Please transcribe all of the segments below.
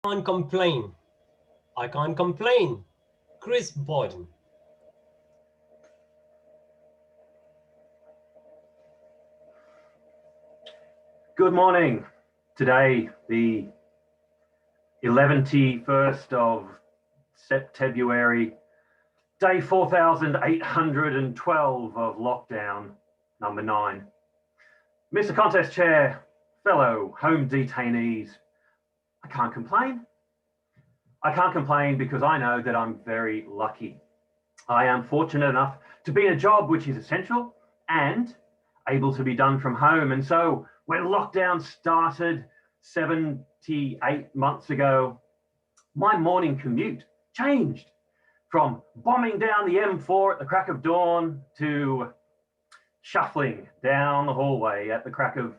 Can't complain. I can't complain. Chris Borden. Good morning. Today, the 11th of September, day 4,812 of lockdown, number 9. Mr. Contest Chair, fellow home detainees, I can't complain. I can't complain because I know that I'm very lucky. I am fortunate enough to be in a job which is essential and able to be done from home. And so when lockdown started 78 months ago, my morning commute changed from bombing down the M4 at the crack of dawn to shuffling down the hallway at the crack of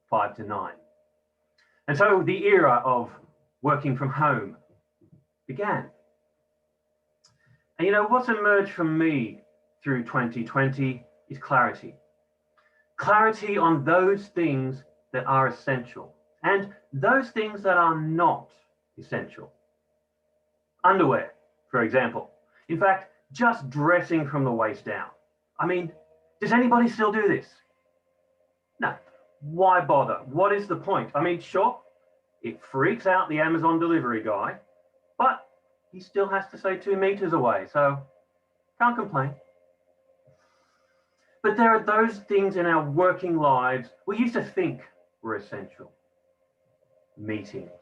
5 to 9. And so the era of working from home began. And you know, what's emerged from me through 2020 is clarity. Clarity on those things that are essential and those things that are not essential. Underwear, for example. In fact, just dressing from the waist down. I mean, does anybody still do this? No. Why bother? What is the point? I mean, sure, it freaks out the Amazon delivery guy, but he still has to stay 2 meters away, so can't complain. But there are those things in our working lives we used to think were essential. Meetings.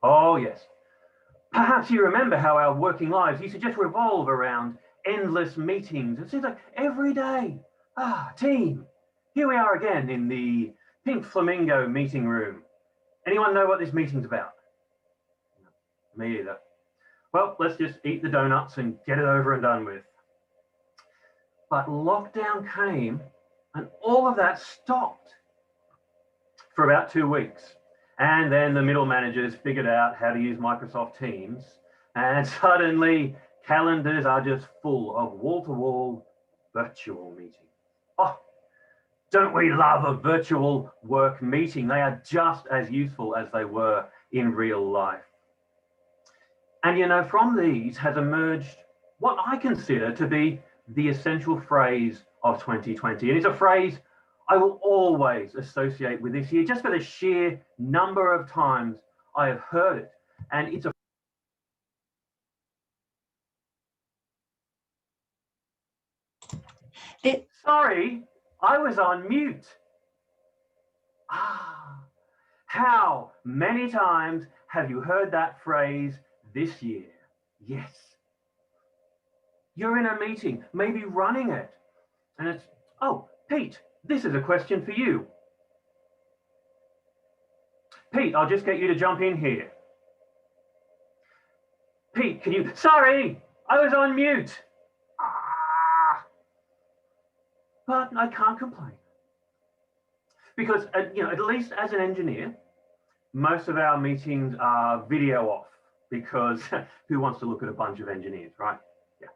Oh, yes. Perhaps you remember how our working lives used to just revolve around endless meetings. It seems like every day, team, here we are again in the Pink Flamingo meeting room. Anyone know what this meeting's about? Me either. Well, let's just eat the donuts and get it over and done with. But lockdown came and all of that stopped for about 2 weeks. And then the middle managers figured out how to use Microsoft Teams, and suddenly calendars are just full of wall-to-wall virtual meetings. Oh, don't we love a virtual work meeting? They are just as useful as they were in real life. And you know, from these has emerged what I consider to be the essential phrase of 2020. And it's a phrase I will always associate with this year, just for the sheer number of times I have heard it. And it's a Sorry, I was on mute. How many times have you heard that phrase this year? Yes. You're in a meeting, maybe running it, and it's, oh, Pete, this is a question for you. Pete, I'll just get you to jump in here. Pete, can you, sorry, I was on mute. But I can't complain. Because, you know, at least as an engineer, most of our meetings are video off, because who wants to look at a bunch of engineers, right? Yeah.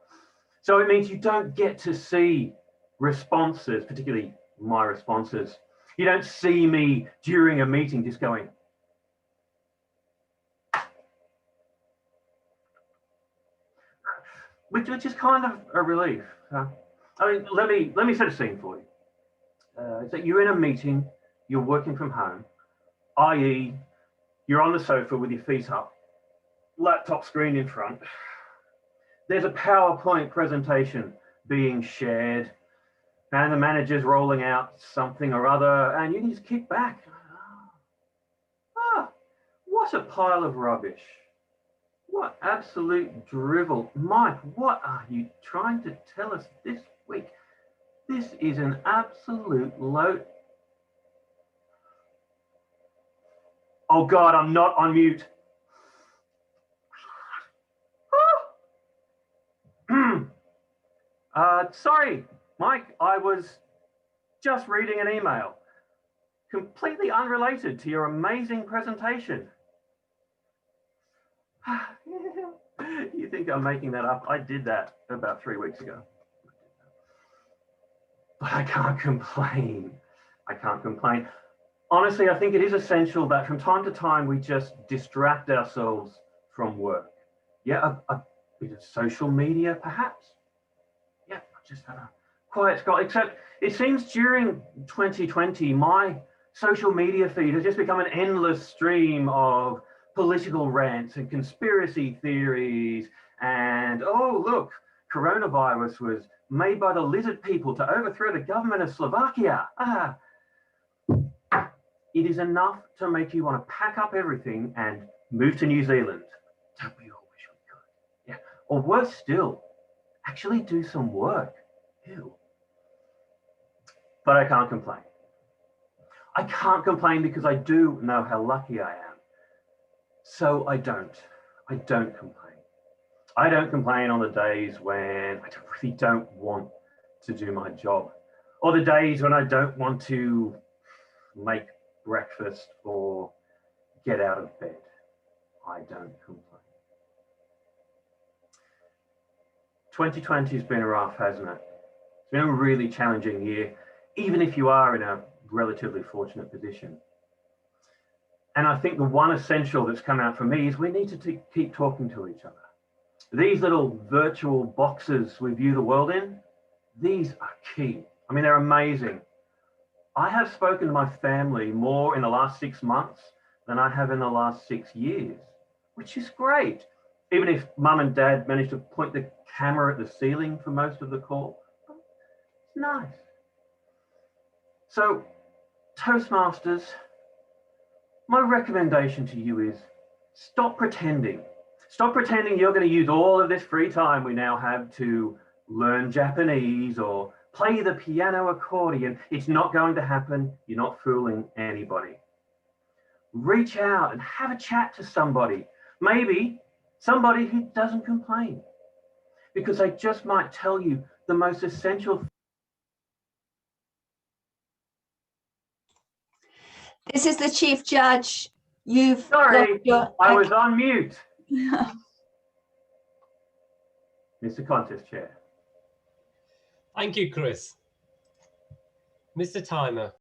So it means you don't get to see responses, particularly my responses. You don't see me during a meeting just going, which is kind of a relief. I mean, let me set a scene for you. It's that you're in a meeting, you're working from home, i.e., you're on the sofa with your feet up, laptop screen in front. There's a PowerPoint presentation being shared, and the manager's rolling out something or other, and you can just kick back. What a pile of rubbish. What absolute drivel. Mike, what are you trying to tell us this week? This is an absolute load. Oh God, I'm not on mute. Sorry, Mike, I was just reading an email, completely unrelated to your amazing presentation. You think I'm making that up? I did that about 3 weeks ago. But I can't complain. I can't complain. honestly, I think it is essential that from time to time we just distract ourselves from work. Yeah, a bit of social media, perhaps. Yeah, I just had a quiet scroll. Except it seems during 2020, my social media feed has just become an endless stream of political rants and conspiracy theories. And oh, look, coronavirus was made by the lizard people to overthrow the government of Slovakia. It is enough to make you want to pack up everything and move to New Zealand. Don't we all wish we could? Yeah. Or worse still, actually do some work. Ew. But I can't complain. I can't complain because I do know how lucky I am. So I don't complain. I don't complain on the days when I really don't want to do my job, or the days when I don't want to make breakfast or get out of bed. I don't complain. 2020 has been rough, hasn't it? It's been a really challenging year, even if you are in a relatively fortunate position. And I think the one essential that's come out for me is we need to keep talking to each other. These little virtual boxes we view the world in, these are key. I mean, they're amazing. I have spoken to my family more in the last 6 months than I have in the last 6 years, which is great. Even if mum and dad managed to point the camera at the ceiling for most of the call, it's nice. So, Toastmasters, my recommendation to you is stop pretending. Stop pretending you're going to use all of this free time we now have to learn Japanese or play the piano accordion. It's not going to happen. You're not fooling anybody. Reach out and have a chat to somebody. Maybe somebody who doesn't complain, because they just might tell you the most essential. This is the Chief Judge. You've Sorry, I was okay. on mute. Mr. Contest Chair. Thank you, Chris. Mr. Timer.